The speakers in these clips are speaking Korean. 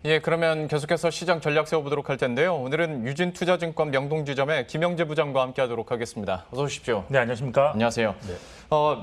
예, 그러면 계속해서 시장 전략 세워보도록 할 텐데요. 오늘은 유진투자증권 명동지점의 김영재 부장과 함께하도록 하겠습니다. 어서 오십시오. 네, 안녕하십니까? 안녕하세요. 네.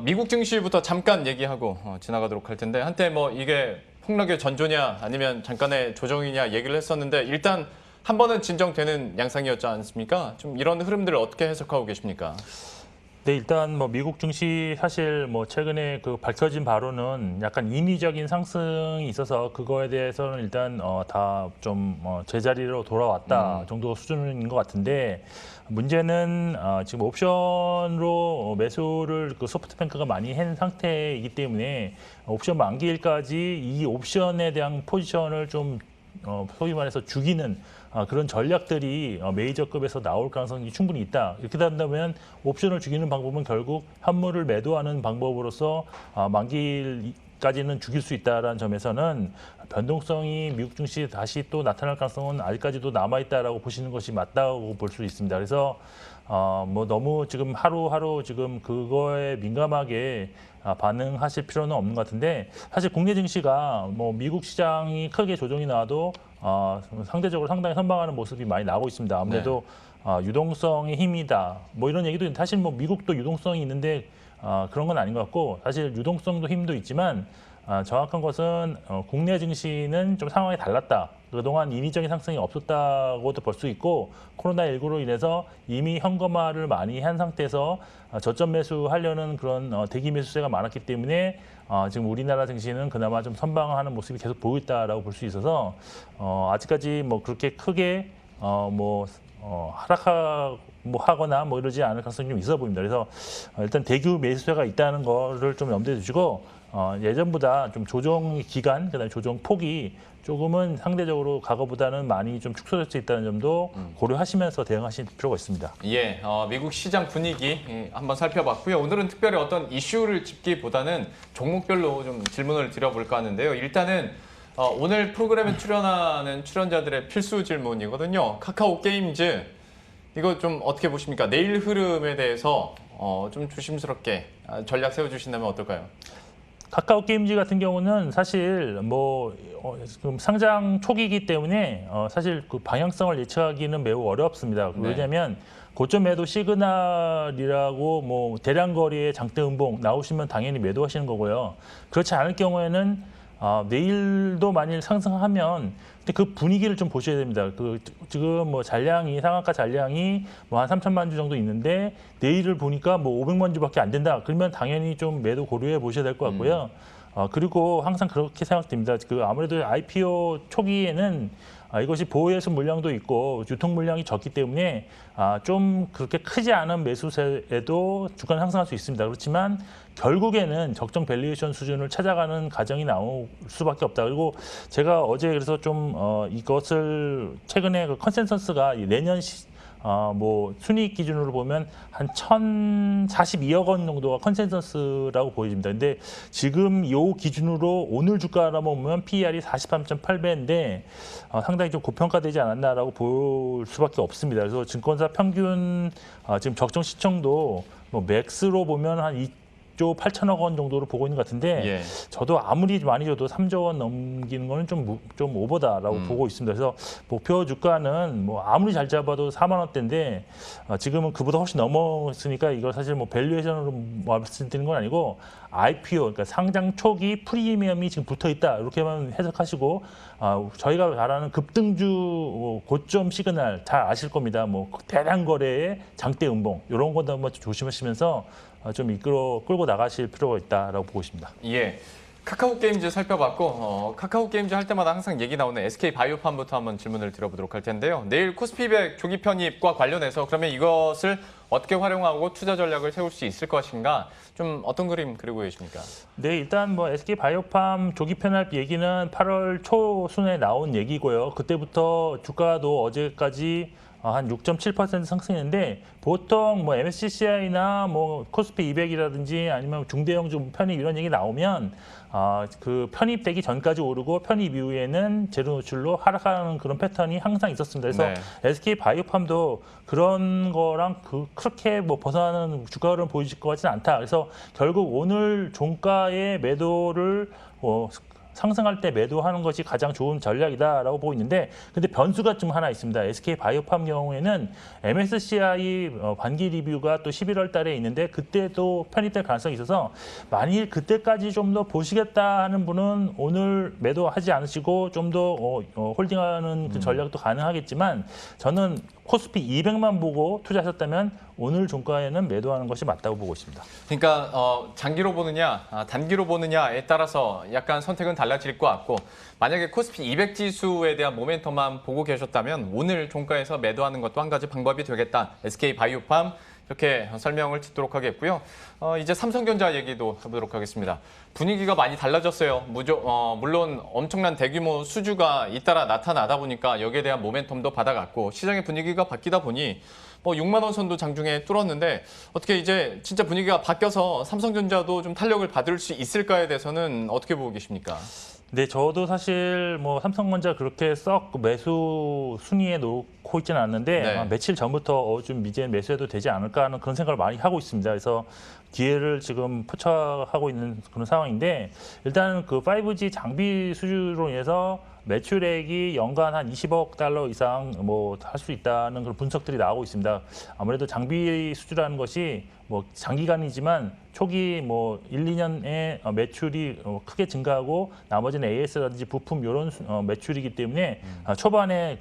미국 증시부터 잠깐 얘기하고 지나가도록 할 텐데 한때 뭐 이게 폭락의 전조냐 아니면 잠깐의 조정이냐 얘기를 했었는데 일단 한 번은 진정되는 양상이었지 않습니까? 좀 이런 흐름들을 어떻게 해석하고 계십니까? 네, 일단 뭐 미국 증시 사실 뭐 최근에 그 밝혀진 바로는 약간 인위적인 상승이 있어서 그거에 대해서는 일단 다 좀 제자리로 돌아왔다 정도 수준인 것 같은데 문제는 지금 옵션으로 매수를 그 소프트뱅크가 많이 한 상태이기 때문에 옵션 만기일까지 이 옵션에 대한 포지션을 좀 소위 말해서 죽이는 그런 전략들이 메이저급에서 나올 가능성이 충분히 있다. 이렇게 된다면 옵션을 죽이는 방법은 결국 현물을 매도하는 방법으로서 만기까지는 죽일 수 있다는 점에서는 변동성이 미국 증시에 다시 또 나타날 가능성은 아직까지도 남아있다라고 보시는 것이 맞다고 볼 수 있습니다. 그래서 뭐 너무 지금 하루하루 지금 그거에 민감하게 반응하실 필요는 없는 것 같은데 사실 국내 증시가 뭐 미국 시장이 크게 조정이 나와도 상대적으로 상당히 선방하는 모습이 많이 나오고 있습니다. 아무래도 유동성의 힘이다. 뭐 이런 얘기도 사실 뭐 미국도 유동성이 있는데 그런 건 아닌 것 같고 사실 유동성도 힘도 있지만 정확한 것은 국내 증시는 좀 상황이 달랐다. 그동안 인위적인 상승이 없었다고도 볼 수 있고 코로나19로 인해서 이미 현금화를 많이 한 상태에서 저점 매수하려는 그런 대기 매수세가 많았기 때문에 지금 우리나라 증시는 그나마 좀 선방하는 모습이 계속 보이고 있다라고 볼 수 있어서 아직까지 뭐 그렇게 크게 하락하거나 뭐 이러지 않을 가능성이 좀 있어 보입니다. 그래서 일단 대규 매수세가 있다는 거를 좀 염두에 두시고 예전보다 좀 조정 기간, 그다음에 조정 폭이 조금은 상대적으로 과거보다는 많이 좀 축소될 수 있다는 점도 고려하시면서 대응하실 필요가 있습니다. 예, 미국 시장 분위기 한번 살펴봤고요. 오늘은 특별히 어떤 이슈를 짚기보다는 종목별로 좀 질문을 드려볼까 하는데요. 일단은 오늘 프로그램에 출연하는 출연자들의 필수 질문이거든요. 카카오 게임즈 이거 좀 어떻게 보십니까? 내일 흐름에 대해서 좀 조심스럽게 전략 세워주신다면 어떨까요? 카카오 게임즈 같은 경우는 사실 뭐 지금 상장 초기이기 때문에 사실 그 방향성을 예측하기는 매우 어렵습니다. 네. 왜냐하면 고점 매도 시그널이라고 뭐 대량 거리의 장대 음봉 나오시면 당연히 매도하시는 거고요. 그렇지 않을 경우에는 내일도 만일 상승하면 근데 그 분위기를 좀 보셔야 됩니다. 그 지금 뭐 잔량이 상한가 잔량이 뭐 한 3천만 주 정도 있는데 내일을 보니까 뭐 500만 주밖에 안 된다. 그러면 당연히 좀 매도 고려해 보셔야 될 것 같고요. 그리고 항상 그렇게 생각됩니다. 그 아무래도 IPO 초기에는 이것이 보호예수 물량도 있고 유통 물량이 적기 때문에 좀 그렇게 크지 않은 매수세에도 주가는 상승할 수 있습니다. 그렇지만 결국에는 적정 밸류에이션 수준을 찾아가는 과정이 나올 수밖에 없다. 그리고 제가 어제 그래서 좀 이것을 최근에 그 컨센서스가 내년 뭐 순이익 기준으로 보면 한 1,042억 원 정도가 컨센서스라고 보여집니다. 근데 지금 이 기준으로 오늘 주가로 보면 PER이 43.8배인데 상당히 좀 고평가되지 않았나라고 볼 수밖에 없습니다. 그래서 증권사 평균 지금 적정 시청도 뭐 맥스로 보면 한 2조 8천억 원 정도로 보고 있는 것 같은데 예. 저도 아무리 많이 줘도 3조 원 넘기는 거는 좀 오버다라고 보고 있습니다. 그래서 목표 주가는 뭐 아무리 잘 잡아도 4만 원대인데 지금은 그보다 훨씬 넘었으니까 이거 사실 뭐 밸류에이션으로 말씀드리는 건 아니고 IPO 그러니까 상장 초기 프리미엄이 지금 붙어 있다 이렇게만 해석하시고 저희가 말하는 급등주 고점 시그널 잘 아실 겁니다. 뭐 대량 거래의 장대 음봉 이런 것도 한번 조심하시면서 좀 끌고 나가실 필요가 있다라고 보고 있습니다. 예. 카카오 게임즈 살펴봤고 카카오 게임즈 할 때마다 항상 얘기 나오는 SK 바이오팜부터 한번 질문을 드려보도록 할 텐데요. 내일 코스피100 조기 편입과 관련해서 그러면 이것을 어떻게 활용하고 투자 전략을 세울 수 있을 것인가 좀 어떤 그림 그리고 계십니까? 네, 일단 뭐 SK 바이오팜 조기 편입 얘기는 8월 초순에 나온 얘기고요. 그때부터 주가도 어제까지 한 6.7% 상승했는데 보통 뭐 MSCI나 뭐 코스피 200이라든지 아니면 중대형주 편입 이런 얘기 나오면 그 편입되기 전까지 오르고 편입 이후에는 제로 노출로 하락하는 그런 패턴이 항상 있었습니다. 그래서 네. SK 바이오팜도 그런 거랑 그렇게 뭐 벗어나는 주가를 보이실 것 같지는 않다. 그래서 결국 오늘 종가의 매도를 상승할 때 매도하는 것이 가장 좋은 전략이다라고 보고 있는데 근데 변수가 좀 하나 있습니다. SK바이오팜 경우에는 MSCI 반기 리뷰가 또 11월 달에 있는데 그때도 편입될 가능성이 있어서 만일 그때까지 좀 더 보시겠다 하는 분은 오늘 매도하지 않으시고 좀 더 홀딩하는 그 전략도 가능하겠지만 저는 코스피 200만 보고 투자하셨다면 오늘 종가에는 매도하는 것이 맞다고 보고 있습니다. 그러니까 장기로 보느냐, 단기로 보느냐에 따라서 약간 선택은 달라질 것 같고 만약에 코스피 200 지수에 대한 모멘텀만 보고 계셨다면 오늘 종가에서 매도하는 것도 한 가지 방법이 되겠다. SK바이오팜 이렇게 설명을 듣도록 하겠고요. 이제 삼성전자 얘기도 해보도록 하겠습니다. 분위기가 많이 달라졌어요. 물론 엄청난 대규모 수주가 잇따라 나타나다 보니까 여기에 대한 모멘텀도 받아갔고 시장의 분위기가 바뀌다 보니 6만 원 선도 장중에 뚫었는데 어떻게 이제 진짜 분위기가 바뀌어서 삼성전자도 좀 탄력을 받을 수 있을까에 대해서는 어떻게 보고 계십니까? 네, 저도 사실 삼성전자 그렇게 썩 매수 순위에 놓고 있지는 않는데 네. 며칠 전부터 좀 이제 매수해도 되지 않을까 하는 그런 생각을 많이 하고 있습니다. 그래서 기회를 지금 포착하고 있는 그런 상황인데 일단 그 5G 장비 수주로 인해서 매출액이 연간 한 20억 달러 이상 할 수 있다는 그런 분석들이 나오고 있습니다. 아무래도 장비 수주라는 것이 장기간이지만 초기 1, 2년에 매출이 크게 증가하고 나머지는 AS라든지 부품 이런 매출이기 때문에 초반에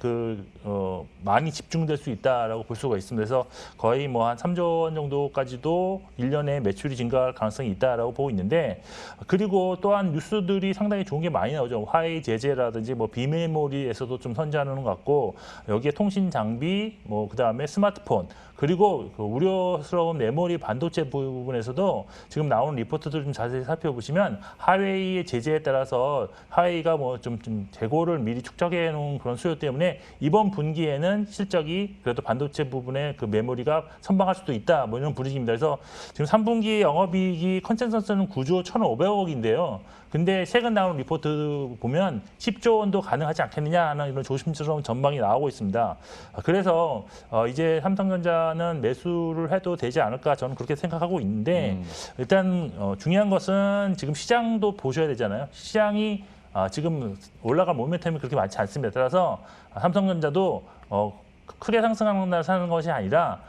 많이 집중될 수 있다라고 볼 수가 있습니다. 그래서 거의 한 3조 원 정도까지도 1년에 매출이 증가할 가능성이 있다라고 보고 있는데 그리고 또한 뉴스들이 상당히 좋은 게 많이 나오죠. 화웨이 제재라든지 비메모리에서도 좀 선전하는 것 같고 여기에 통신 장비 그다음에 스마트폰 그리고 그 우려스러운 메모리 반도체 부분에서도 지금 나오는 리포트들 좀 자세히 살펴보시면 화웨이의 제재에 따라서 화웨이가 좀 재고를 미리 축적해 놓은 그런 수요 때문에 이번 분기에는 실적이 그래도 반도체 부분에 그 메모리가 선방할 수도 있다 이런 분위기입니다. 그래서 지금 3분기 영업이익이 컨센서스는 9조 1,500억인데요. 근데 최근 나오는 리포트 보면 10조 원도 가능하지 않겠느냐 하는 이런 조심스러운 전망이 나오고 있습니다. 그래서 이제 삼성전자는 매수를 해도 되지 않을까 저는 그렇게 생각하고 있는데 일단 중요한 것은 지금 시장도 보셔야 되잖아요. 시장이 지금 올라갈 모멘텀이 그렇게 많지 않습니다. 따라서 삼성전자도 크게 상승하는 날 사는 것이 아니라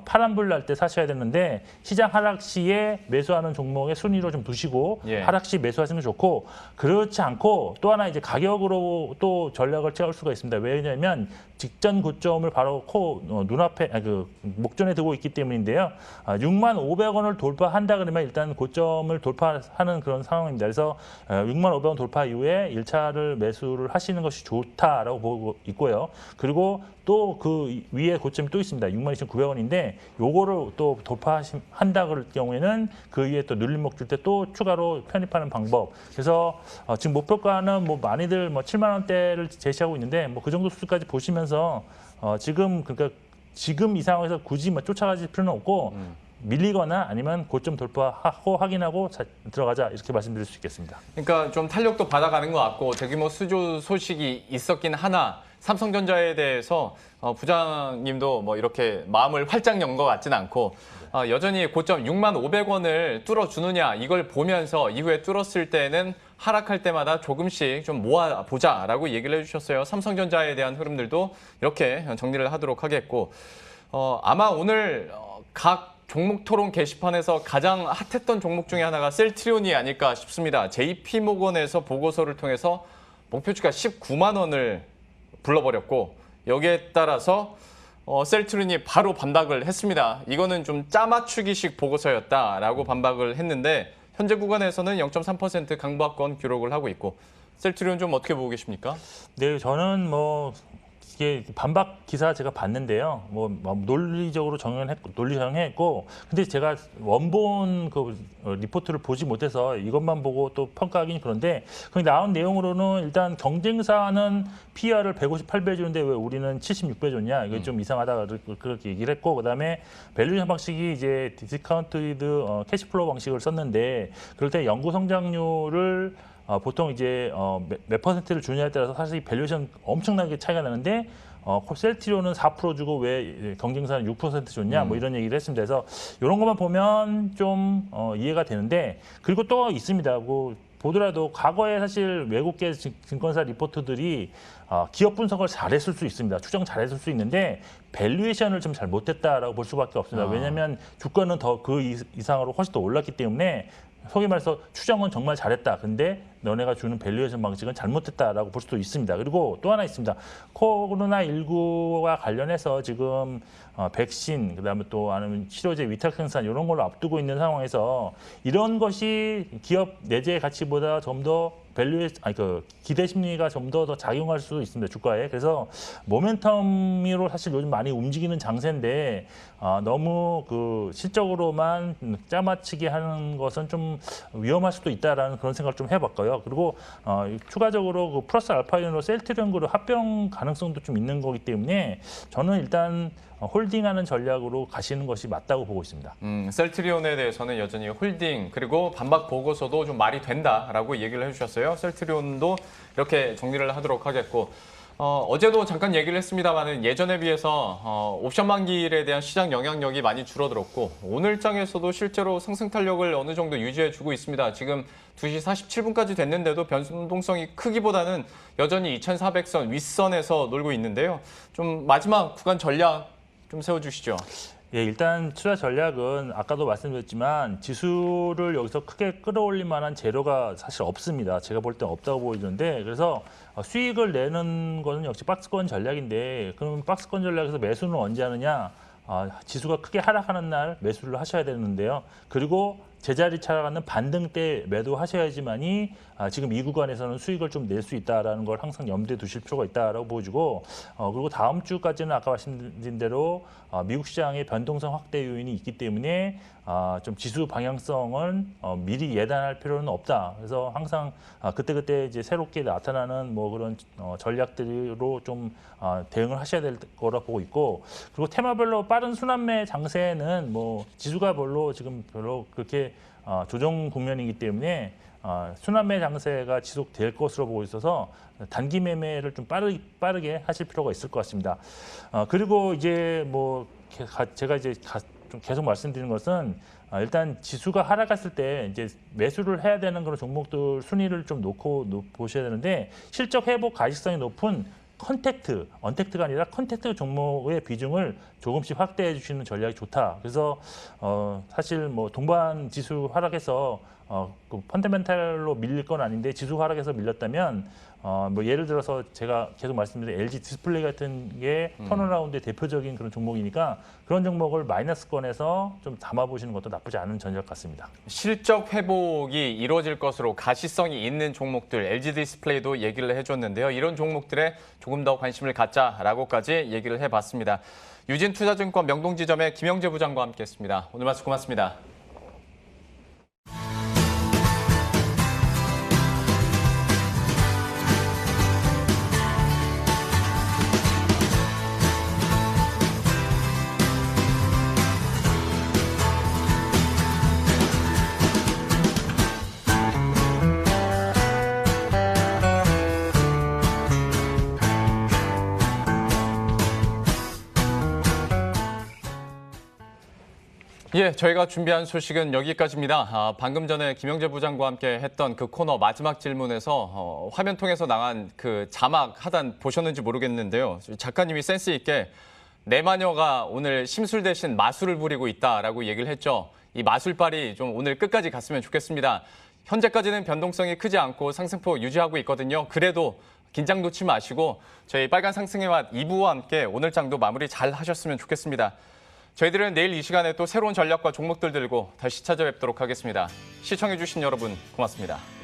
파란불 날 때 사셔야 되는데 시장 하락 시에 매수하는 종목의 순위로 좀 두시고 하락 시 매수하시는 게 좋고 그렇지 않고 또 하나 이제 가격으로 또 전략을 채울 수가 있습니다. 왜냐하면 직전 고점을 바로 눈앞에 목전에 두고 있기 때문인데요. 6만 500원을 돌파한다 그러면 일단 고점을 돌파하는 그런 상황입니다. 그래서 6만 500원 돌파 이후에 1차를 매수를 하시는 것이 좋다라고 보고 있고요. 그리고 또 그 위에 고점이 또 있습니다. 62,900원인데 요거를 또 돌파한다 그럴 경우에는 그 위에 또 눌림목 줄 때 또 추가로 편입하는 방법. 그래서 지금 목표가는 많이들 7만 원대를 제시하고 있는데 그 정도 수준까지 보시면서 지금 이 상황에서 굳이 쫓아가실 필요는 없고 밀리거나 아니면 고점 돌파하고 확인하고 들어가자 이렇게 말씀드릴 수 있겠습니다. 그러니까 좀 탄력도 받아가는 것 같고 대규모 수주 소식이 있었긴 하나 삼성전자에 대해서 부장님도 이렇게 마음을 활짝 연 것 같지는 않고 여전히 고점 6만 500원을 뚫어주느냐 이걸 보면서 이후에 뚫었을 때는 하락할 때마다 조금씩 좀 모아보자라고 얘기를 해주셨어요. 삼성전자에 대한 흐름들도 이렇게 정리를 하도록 하겠고 아마 오늘 각 종목 토론 게시판에서 가장 핫했던 종목 중에 하나가 셀트리온이 아닐까 싶습니다. JP모건에서 보고서를 통해서 목표주가 19만 원을 불러버렸고 여기에 따라서 셀트리온이 바로 반박을 했습니다. 이거는 좀 짜맞추기식 보고서였다라고 반박을 했는데 현재 구간에서는 0.3% 강보합권 기록을 하고 있고 셀트리온 좀 어떻게 보고 계십니까? 네, 저는 이게 반박 기사 제가 봤는데요. 논리적으로 논리 정형했고, 근데 제가 원본 리포트를 보지 못해서 이것만 보고 또 평가하기는 그런데 거기 나온 내용으로는 일단 경쟁사는 PR을 158배 주는데 왜 우리는 76배 줬냐? 이게 좀 이상하다 그렇게 얘기를 했고, 그다음에 밸류에이션 방식이 이제 디스카운티드 캐시플로우 방식을 썼는데 그럴 때 연구 성장률을 보통 이제 몇 퍼센트를 주느냐에 따라서 사실 밸류에이션 엄청나게 차이가 나는데 셀트리온은 4% 주고 왜 경쟁사는 6% 줬냐 이런 얘기를 했습니다. 그래서 이런 것만 보면 좀 이해가 되는데 그리고 또 있습니다. 보더라도 과거에 사실 외국계 증권사 리포트들이 기업 분석을 잘했을 수 있습니다. 추정 잘했을 수 있는데 밸류에이션을 좀 잘 못했다라고 볼 수밖에 없습니다. 왜냐하면 주가는 더 그 이상으로 훨씬 더 올랐기 때문에 소위 말해서 추정은 정말 잘했다. 근데 너네가 주는 밸류에이션 방식은 잘못했다라고 볼 수도 있습니다. 그리고 또 하나 있습니다. 코로나19와 관련해서 지금 백신, 그다음에 또 아니면 치료제 위탁 생산 이런 걸 앞두고 있는 상황에서 이런 것이 기업 내재 가치보다 좀 더 기대 심리가 좀 더 작용할 수 있습니다. 주가에. 그래서 모멘텀으로 사실 요즘 많이 움직이는 장세인데 너무 그 실적으로만 짜맞추기 하는 것은 좀 위험할 수도 있다라는 그런 생각을 좀 해봤고요. 그리고 추가적으로 그 플러스 알파인으로 셀트리온 그룹 합병 가능성도 좀 있는 거기 때문에 저는 일단 홀딩하는 전략으로 가시는 것이 맞다고 보고 있습니다. 셀트리온에 대해서는 여전히 홀딩 그리고 반박 보고서도 좀 말이 된다라고 얘기를 해주셨어요. 셀트리온도 이렇게 정리를 하도록 하겠고 어제도 잠깐 얘기를 했습니다만은 예전에 비해서 옵션 만기일에 대한 시장 영향력이 많이 줄어들었고 오늘장에서도 실제로 상승 탄력을 어느 정도 유지해주고 있습니다. 지금 2시 47분까지 됐는데도 변동성이 크기보다는 여전히 2400선 윗선에서 놀고 있는데요. 좀 마지막 구간 전략 좀 세워주시죠. 예, 일단 투자 전략은 아까도 말씀드렸지만 지수를 여기서 크게 끌어올릴 만한 재료가 사실 없습니다. 제가 볼 땐 없다고 보이는데 그래서 수익을 내는 것은 역시 박스권 전략인데 그럼 박스권 전략에서 매수는 언제 하느냐? 지수가 크게 하락하는 날 매수를 하셔야 되는데요. 그리고 제자리 찾아가는 반등 때 매도하셔야지만이 지금 이 구간에서는 수익을 좀 낼 수 있다라는 걸 항상 염두에 두실 필요가 있다라고 보여지고 그리고 다음 주까지는 아까 말씀드린 대로 미국 시장의 변동성 확대 요인이 있기 때문에 좀 지수 방향성은 미리 예단할 필요는 없다. 그래서 항상 그때그때 이제 새롭게 나타나는 뭐 그런 전략들로 좀 대응을 하셔야 될 거라 보고 있고 그리고 테마별로 빠른 순환매 장세는 뭐 지수가 지금 별로 그렇게 조정 국면이기 때문에 순환매 장세가 지속될 것으로 보고 있어서 단기 매매를 좀 빠르게 하실 필요가 있을 것 같습니다. 그리고 이제 뭐 제가 이제 좀 계속 말씀드리는 것은 일단 지수가 하락했을 때 이제 매수를 해야 되는 그런 종목들 순위를 좀 놓고 보셔야 되는데 실적 회복 가시성이 높은 언택트가 아니라 컨택트 종목의 비중을 조금씩 확대해 주시는 전략이 좋다. 그래서 사실 뭐 동반 지수 하락해서 그 펀더멘탈로 밀릴 건 아닌데 지수 하락해서 밀렸다면 뭐 예를 들어서 제가 계속 말씀드린 LG 디스플레이 같은 게 턴어라운드의 대표적인 그런 종목이니까 그런 종목을 마이너스권에서 좀 담아보시는 것도 나쁘지 않은 전략 같습니다. 실적 회복이 이루어질 것으로 가시성이 있는 종목들 LG 디스플레이도 얘기를 해줬는데요. 이런 종목들에 조금 더 관심을 갖자라고까지 얘기를 해봤습니다. 유진투자증권 명동지점의 김영재 부장과 함께했습니다. 오늘 말씀 고맙습니다. 예, 저희가 준비한 소식은 여기까지입니다. 방금 전에 김영재 부장과 함께 했던 그 코너 마지막 질문에서 화면 통해서 나간 그 자막 하단 보셨는지 모르겠는데요. 작가님이 센스 있게 내 마녀가 오늘 심술 대신 마술을 부리고 있다라고 얘기를 했죠. 이 마술빨이 좀 오늘 끝까지 갔으면 좋겠습니다. 현재까지는 변동성이 크지 않고 상승폭 유지하고 있거든요. 그래도 긴장 놓지 마시고 저희 빨간 상승의 맛 2부와 함께 오늘 장도 마무리 잘 하셨으면 좋겠습니다. 저희들은 내일 이 시간에 또 새로운 전략과 종목들 들고 다시 찾아뵙도록 하겠습니다. 시청해주신 여러분 고맙습니다.